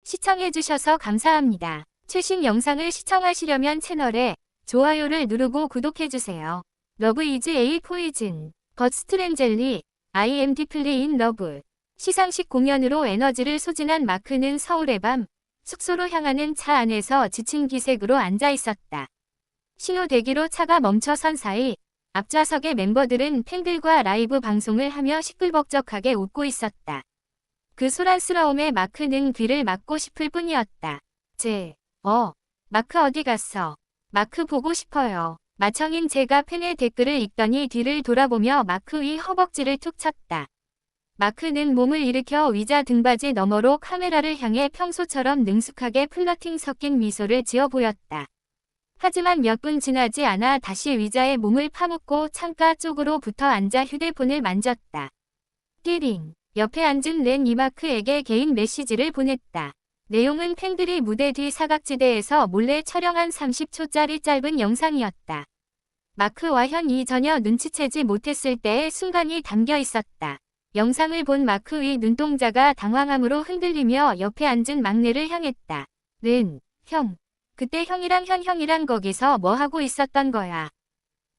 시청해주셔서 감사합니다. 최신 영상을 시청하시려면 채널에 좋아요를 누르고 구독해주세요. 러브 이즈 에이 포이즌, 버스트렌젤리, I am deeply in love. 시상식 공연으로 에너지를 소진한 마크는 서울의 밤, 숙소로 향하는 차 안에서 지친 기색으로 앉아 있었다. 신호 대기로 차가 멈춰선 사이 앞좌석의 member들은 팬들과 라이브 방송을 하며 시끌벅적하게 웃고 있었다. 그 소란스러움에 마크는 귀를 막고 싶을 뿐이었다. 마크 어디 갔어? 마크 보고 싶어요. 마청인 제가 팬의 댓글을 읽더니 뒤를 돌아보며 마크 위 허벅지를 툭 쳤다. 마크는 몸을 일으켜 의자 등받이 너머로 카메라를 향해 평소처럼 능숙하게 플러팅 섞인 미소를 지어 보였다. 하지만 몇 분 지나지 않아 다시 의자에 몸을 파묻고 창가 쪽으로 붙어 앉아 휴대폰을 만졌다. 띠링. 옆에 앉은 렌 이마크에게 개인 메시지를 보냈다. 내용은 팬들이 무대 뒤 사각지대에서 몰래 촬영한 30초짜리 짧은 영상이었다. 마크와 현이 전혀 눈치채지 못했을 때의 순간이 담겨 있었다. 영상을 본 마크 위 눈동자가 당황함으로 흔들리며 옆에 앉은 막내를 향했다. 렌, 형. 그때 형이랑 형이랑 거기서 뭐 하고 있었던 거야?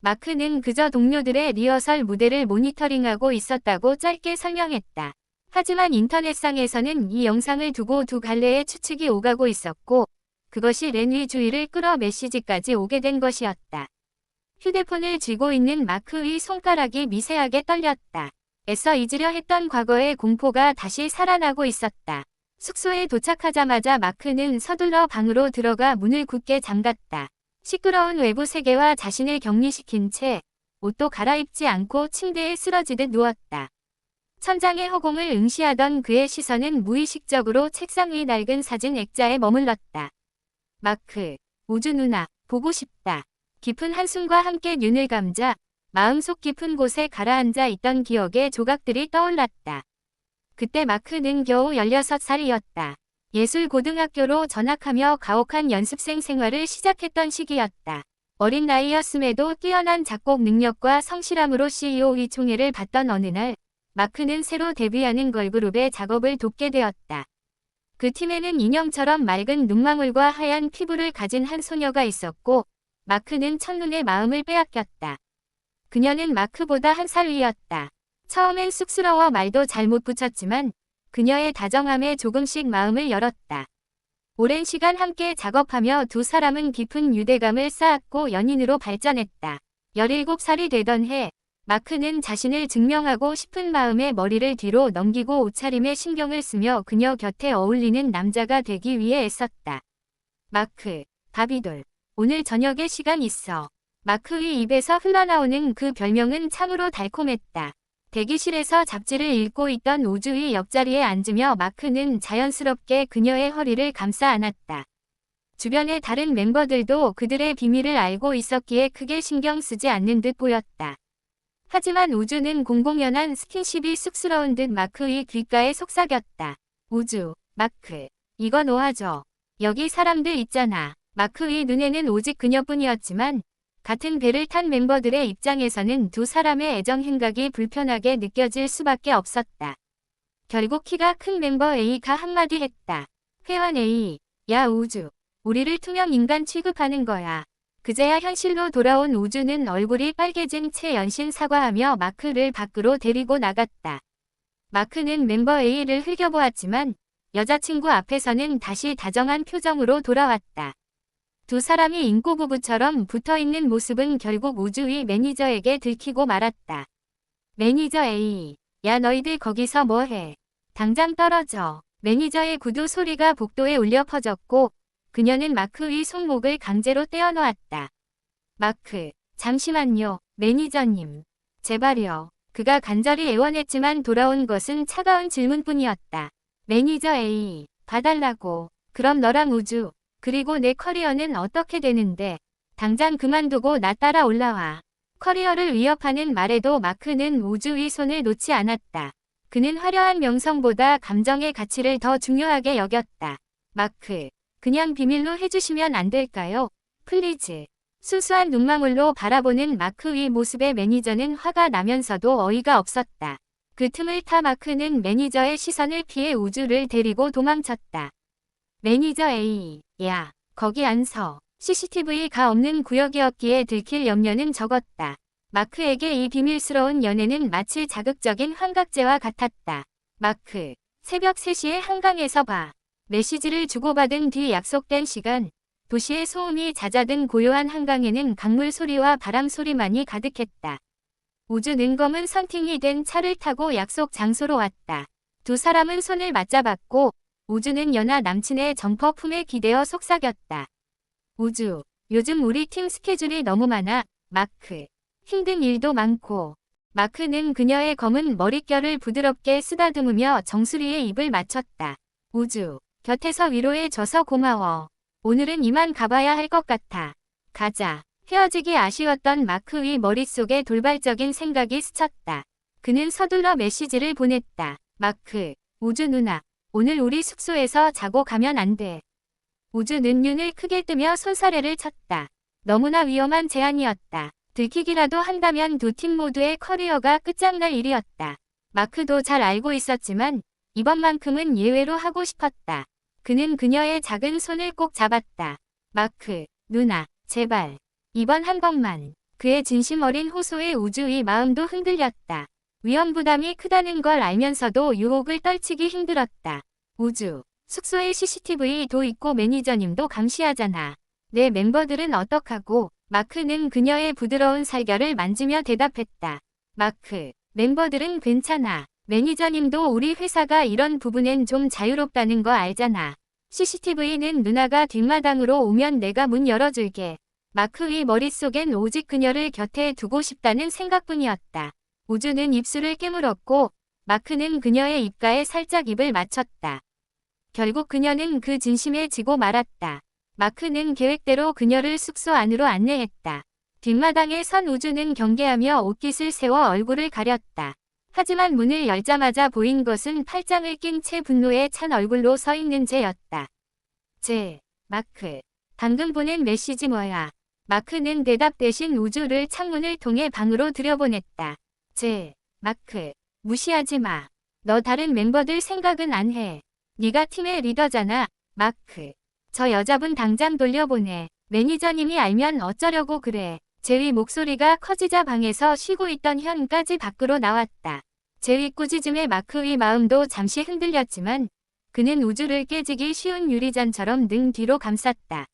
마크는 그저 동료들의 리허설 무대를 모니터링하고 있었다고 짧게 설명했다. 하지만 인터넷상에서는 이 영상을 두고 두 갈래의 추측이 오가고 있었고 그것이 렌의 주의를 끌어 메시지까지 오게 된 것이었다. 휴대폰을 쥐고 있는 마크의 손가락이 미세하게 떨렸다. 애써 잊으려 했던 과거의 공포가 다시 살아나고 있었다. 숙소에 도착하자마자 마크는 서둘러 방으로 들어가 문을 굳게 잠갔다. 시끄러운 외부 세계와 자신을 격리시킨 채 옷도 갈아입지 않고 침대에 쓰러지듯 누웠다. 천장의 허공을 응시하던 그의 시선은 무의식적으로 책상 위 낡은 사진 액자에 머물렀다. 마크, 우주 누나, 보고 싶다. 깊은 한숨과 함께 눈을 감자 마음속 깊은 곳에 가라앉아 있던 기억의 조각들이 떠올랐다. 그때 마크는 겨우 16살이었다. 예술고등학교로 전학하며 가혹한 연습생 생활을 시작했던 시기였다. 어린 나이였음에도 뛰어난 작곡 능력과 성실함으로 CEO 위총회를 받던 어느 날 마크는 새로 데뷔하는 걸그룹의 작업을 돕게 되었다. 그 팀에는 인형처럼 맑은 눈망울과 하얀 피부를 가진 한 소녀가 있었고 마크는 첫눈에 마음을 빼앗겼다. 그녀는 마크보다 1살 위였다. 처음엔 쑥스러워 말도 잘 못 붙였지만 그녀의 다정함에 조금씩 마음을 열었다. 오랜 시간 함께 작업하며 두 사람은 깊은 유대감을 쌓았고 연인으로 발전했다. 17살이 되던 해 마크는 자신을 증명하고 싶은 마음에 머리를 뒤로 넘기고 옷차림에 신경을 쓰며 그녀 곁에 어울리는 남자가 되기 위해 애썼다. 마크, 바비돌, 오늘 저녁에 시간 있어. 마크의 입에서 흘러나오는 그 별명은 참으로 달콤했다. 대기실에서 잡지를 읽고 있던 우주의 옆자리에 앉으며 마크는 자연스럽게 그녀의 허리를 감싸 안았다. 주변의 다른 멤버들도 그들의 비밀을 알고 있었기에 크게 신경 쓰지 않는 듯 보였다. 하지만 우주는 공공연한 스킨십이 쑥스러운 듯 마크의 귓가에 속삭였다. 우주, 마크, 이거 놓아줘. 여기 사람들 있잖아. 마크의 눈에는 오직 그녀뿐이었지만 같은 배를 탄 멤버들의 입장에서는 두 사람의 애정 행각이 불편하게 느껴질 수밖에 없었다. 결국 키가 큰 멤버 A가 한마디 했다. 회원 A, 야 우주, 우리를 투명 인간 취급하는 거야. 그제야 현실로 돌아온 우주는 얼굴이 빨개진 채 연신 사과하며 마크를 밖으로 데리고 나갔다. 마크는 멤버 A를 흘겨보았지만 여자친구 앞에서는 다시 다정한 표정으로 돌아왔다. 두 사람이 인꼬부부처럼 붙어있는 모습은 결국 우주의 매니저에게 들키고 말았다. 매니저 A, 야 너희들 거기서 뭐해? 당장 떨어져. 매니저의 구두 소리가 복도에 울려 퍼졌고 그녀는 마크의 손목을 강제로 떼어놓았다. 마크, 잠시만요, 매니저님. 제발요. 그가 간절히 애원했지만 돌아온 것은 차가운 질문뿐이었다. 매니저 A, 봐달라고. 그럼 너랑 우주, 그리고 내 커리어는 어떻게 되는데? 당장 그만두고 나 따라 올라와. 커리어를 위협하는 말에도 마크는 우주의 손을 놓지 않았다. 그는 화려한 명성보다 감정의 가치를 더 중요하게 여겼다. 마크, 그냥 비밀로 해주시면 안 될까요? 플리즈. 순수한 눈망울로 바라보는 마크의 모습에 매니저는 화가 나면서도 어이가 없었다. 그 틈을 타 마크는 매니저의 시선을 피해 우주를 데리고 도망쳤다. 매니저 A. 야, 거기 안 서. CCTV가 없는 구역이었기에 들킬 염려는 적었다. 마크에게 이 비밀스러운 연애는 마치 자극적인 환각제와 같았다. 마크. 새벽 3시에 한강에서 봐. 메시지를 주고받은 뒤 약속된 시간. 도시의 소음이 잦아든 고요한 한강에는 강물 소리와 바람 소리만이 가득했다. 우주 능검은 선팅이 된 차를 타고 약속 장소로 왔다. 두 사람은 손을 맞잡았고 우주는 연하 남친의 점퍼 품에 기대어 속삭였다. 우주, 요즘 우리 팀 스케줄이 너무 많아. 마크. 힘든 일도 많고. 마크는 그녀의 검은 머릿결을 부드럽게 쓰다듬으며 정수리에 입을 맞췄다. 우주, 곁에서 위로해줘서 고마워. 오늘은 이만 가봐야 할 것 같아. 가자. 헤어지기 아쉬웠던 마크의 머릿속에 돌발적인 생각이 스쳤다. 그는 서둘러 메시지를 보냈다. 마크, 우주 누나, 오늘 우리 숙소에서 자고 가면 안 돼. 우주는 눈을 크게 뜨며 손사래를 쳤다. 너무나 위험한 제안이었다. 들키기라도 한다면 두 팀 모두의 커리어가 끝장날 일이었다. 마크도 잘 알고 있었지만 이번만큼은 예외로 하고 싶었다. 그는 그녀의 작은 손을 꼭 잡았다. 마크, 누나, 제발. 이번 한 번만. 그의 진심 어린 호소에 우주의 마음도 흔들렸다. 위험 부담이 크다는 걸 알면서도 유혹을 떨치기 힘들었다. 우주, 숙소에 CCTV도 있고 매니저님도 감시하잖아. 내 멤버들은 어떡하고? 마크는 그녀의 부드러운 살결을 만지며 대답했다. 마크, 멤버들은 괜찮아. 매니저님도 우리 회사가 이런 부분엔 좀 자유롭다는 거 알잖아. CCTV는 누나가 뒷마당으로 오면 내가 문 열어줄게. 마크의 머릿속엔 오직 그녀를 곁에 두고 싶다는 생각뿐이었다. 우주는 입술을 깨물었고 마크는 그녀의 입가에 살짝 입을 맞췄다. 결국 그녀는 그 진심에 지고 말았다. 마크는 계획대로 그녀를 숙소 안으로 안내했다. 뒷마당에 선 우주는 경계하며 옷깃을 세워 얼굴을 가렸다. 하지만 문을 열자마자 보인 것은 팔짱을 낀 채 분노에 찬 얼굴로 서 있는 쟤였다. 마크. 방금 보낸 메시지 뭐야? 마크는 대답 대신 우주를 창문을 통해 방으로 들여보냈다. 마크. 무시하지 마. 너 다른 멤버들 생각은 안 해. 네가 팀의 리더잖아. 마크. 저 여자분 당장 돌려보내. 매니저님이 알면 어쩌려고 그래. 제위 목소리가 커지자 방에서 쉬고 있던 현까지 밖으로 나왔다. 제위 꾸짖음에 마크의 마음도 잠시 흔들렸지만 그는 우주를 깨지기 쉬운 유리잔처럼 등 뒤로 감쌌다.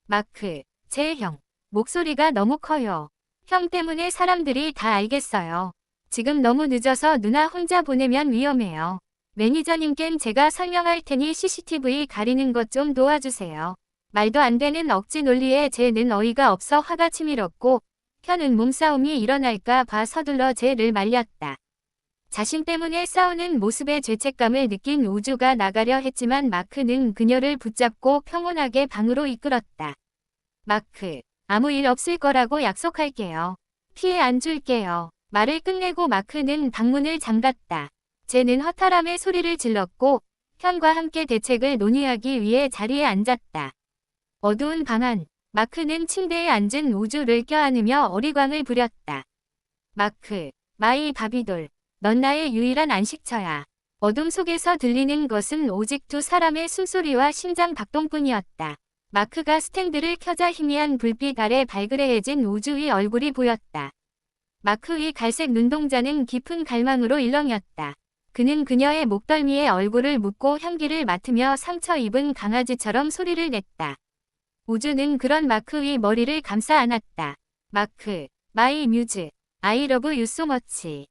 마크, 제 형. 목소리가 너무 커요. 형 때문에 사람들이 다 알겠어요. 지금 너무 늦어서 누나 혼자 보내면 위험해요. 매니저님껜 제가 설명할 테니 CCTV 가리는 것 좀 도와주세요. 말도 안 되는 억지 논리에 쟤는 어이가 없어 화가 치밀었고 현은 몸싸움이 일어날까 봐 서둘러 쟤를 말렸다. 자신 때문에 싸우는 모습에 죄책감을 느낀 우주가 나가려 했지만 마크는 그녀를 붙잡고 평온하게 방으로 이끌었다. 마크, 아무 일 없을 거라고 약속할게요. 피해 안 줄게요. 말을 끝내고 마크는 방문을 잠갔다. 쟤는 허탈함에 소리를 질렀고 현과 함께 대책을 논의하기 위해 자리에 앉았다. 어두운 방 안, 마크는 침대에 앉은 우주를 껴안으며 어리광을 부렸다. 마크, 마이 바비돌, 넌 나의 유일한 안식처야. 어둠 속에서 들리는 것은 오직 두 사람의 숨소리와 심장 박동뿐이었다. 마크가 스탠드를 켜자 희미한 불빛 아래 발그레해진 우주의 얼굴이 보였다. 마크의 갈색 눈동자는 깊은 갈망으로 일렁였다. 그는 그녀의 목덜미에 얼굴을 묻고 향기를 맡으며 상처 입은 강아지처럼 소리를 냈다. 우주는 그런 마크의 머리를 감싸 안았다. 마크, 마이 뮤즈, I love you so much.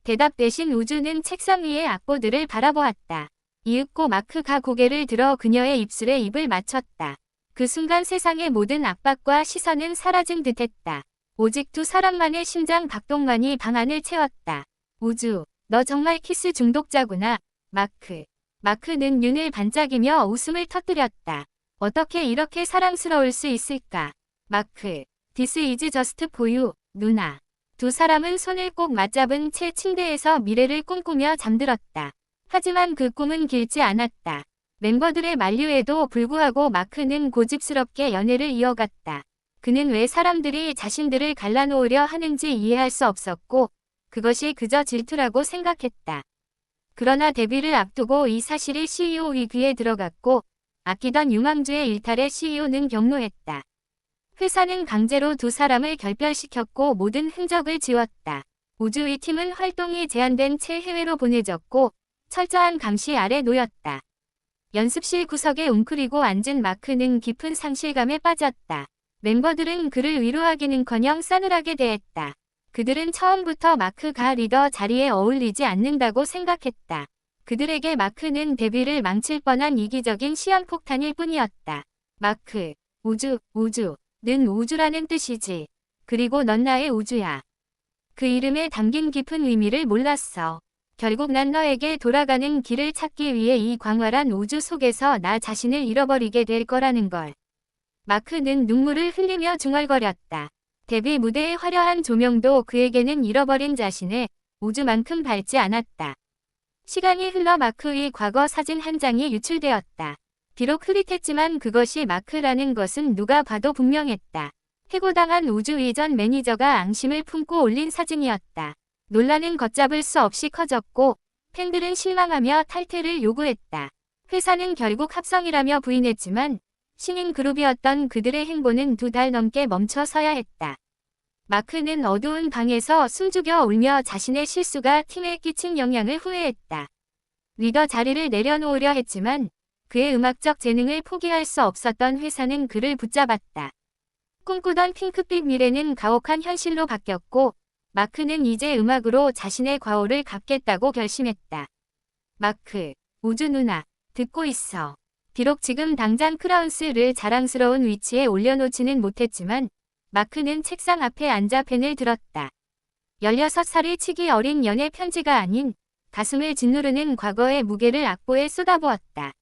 대답 대신 우주는 책상 위의 악보들을 바라보았다. 이윽고 마크가 고개를 들어 그녀의 입술에 입을 맞췄다. 그 순간 세상의 모든 압박과 시선은 사라진 듯했다. 오직 두 사람만의 심장 박동만이 방 안을 채웠다. 우주, 너 정말 키스 중독자구나. 마크. 마크는 눈을 반짝이며 웃음을 터뜨렸다. 어떻게 이렇게 사랑스러울 수 있을까? 마크. This is just for you, 누나. 두 사람은 손을 꼭 맞잡은 채 침대에서 미래를 꿈꾸며 잠들었다. 하지만 그 꿈은 길지 않았다. 멤버들의 만류에도 불구하고 마크는 고집스럽게 연애를 이어갔다. 그는 왜 사람들이 자신들을 갈라놓으려 하는지 이해할 수 없었고 그것이 그저 질투라고 생각했다. 그러나 데뷔를 앞두고 이 사실이 CEO의 귀에 들어갔고 아끼던 유망주의 일탈에 CEO는 경로했다. 회사는 강제로 두 사람을 결별시켰고 모든 흔적을 지웠다. 우주의 팀은 활동이 제한된 채 해외로 보내졌고 철저한 감시 아래 놓였다. 연습실 구석에 웅크리고 앉은 마크는 깊은 상실감에 빠졌다. 멤버들은 그를 위로하기는커녕 싸늘하게 대했다. 그들은 처음부터 마크가 리더 자리에 어울리지 않는다고 생각했다. 그들에게 마크는 데뷔를 망칠 뻔한 이기적인 시한폭탄일 뿐이었다. 마크, 우주는 우주라는 뜻이지. 그리고 넌 나의 우주야. 그 이름에 담긴 깊은 의미를 몰랐어. 결국 난 너에게 돌아가는 길을 찾기 위해 이 광활한 우주 속에서 나 자신을 잃어버리게 될 거라는 걸. 마크는 눈물을 흘리며 중얼거렸다. 데뷔 무대의 화려한 조명도 그에게는 잃어버린 자신의 우주만큼 밝지 않았다. 시간이 흘러 마크의 과거 사진 한 장이 유출되었다. 비록 흐릿했지만 그것이 마크라는 것은 누가 봐도 분명했다. 해고당한 우주 이전 매니저가 앙심을 품고 올린 사진이었다. 논란은 걷잡을 수 없이 커졌고 팬들은 실망하며 탈퇴를 요구했다. 회사는 결국 합성이라며 부인했지만 신인 그룹이었던 그들의 행보는 2달 넘게 멈춰 서야 했다. 마크는 어두운 방에서 숨죽여 울며 자신의 실수가 팀에 끼친 영향을 후회했다. 리더 자리를 내려놓으려 했지만 그의 음악적 재능을 포기할 수 없었던 회사는 그를 붙잡았다. 꿈꾸던 핑크빛 미래는 가혹한 현실로 바뀌었고 마크는 이제 음악으로 자신의 과오를 갚겠다고 결심했다. 마크, 우주 누나, 듣고 있어. 비록 지금 당장 크라운스를 자랑스러운 위치에 올려놓지는 못했지만 마크는 책상 앞에 앉아 펜을 들었다. 16살의 치기 어린 연애 편지가 아닌 가슴을 짓누르는 과거의 무게를 악보에 쏟아부었다.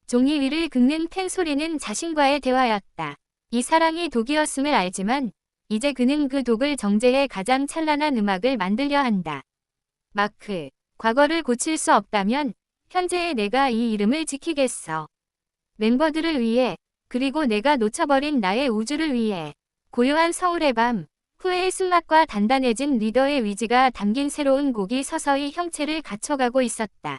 종이 위를 긁는 펜 소리는 자신과의 대화였다. 이 사랑이 독이었음을 알지만 이제 그는 그 독을 정제해 가장 찬란한 음악을 만들려 한다. 마크, 과거를 고칠 수 없다면 현재의 내가 이 이름을 지키겠어. 멤버들을 위해, 그리고 내가 놓쳐버린 나의 우주를 위해. 고요한 서울의 밤, 후회의 쓴맛과 단단해진 리더의 위지가 담긴 새로운 곡이 서서히 형체를 갖춰가고 있었다.